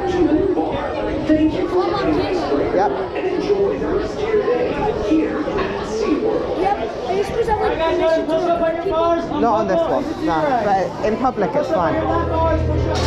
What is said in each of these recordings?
Thank you for having us, Yep. and enjoy the rest of your day here at SeaWorld. Yep. Are you supposed to have like permission to record people? Not on this one, no. But in public it's fine.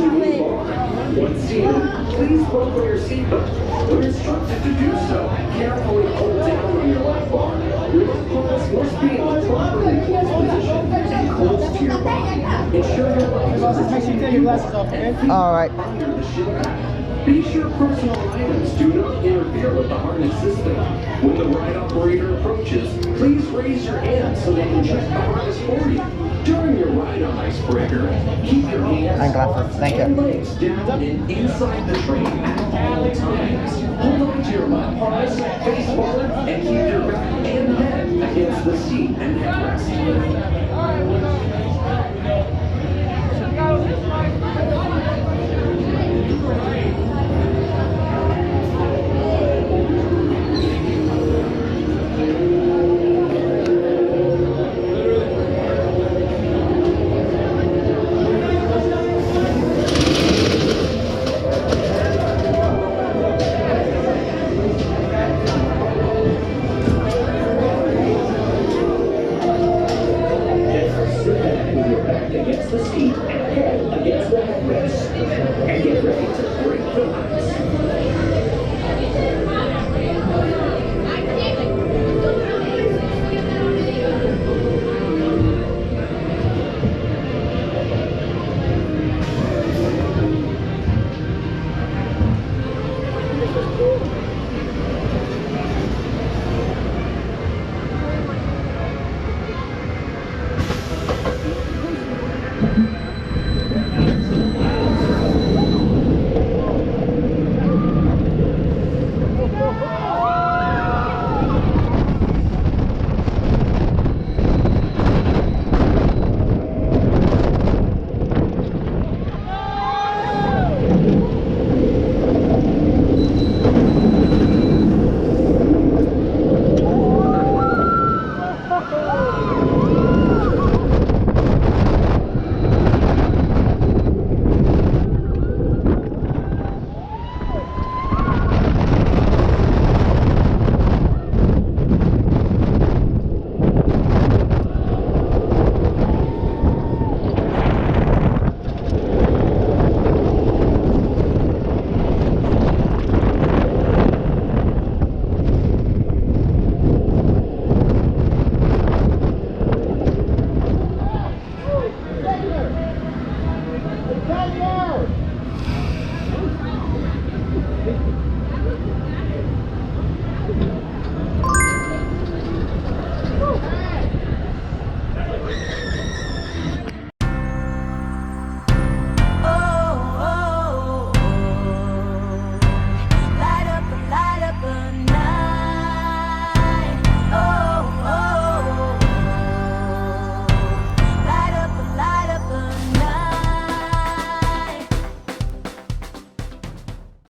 Once seated, please buckle your seatbelt. When instructed to do so, carefully hold down on your lap bar. Your left harness must be in a properly placed position and close to your body. Ensure your legs Make sure you take your glasses off, okay? Alright. under the shin pad. Be sure personal items do not interfere with the harness system. When the ride operator approaches, please raise your hand so they can check the harness for you. During your ride on Icebreaker, keep your hands And glasses, thank and you. legs down and inside the train at all times. Hold on to your lap harness, face forward, and keep your back and head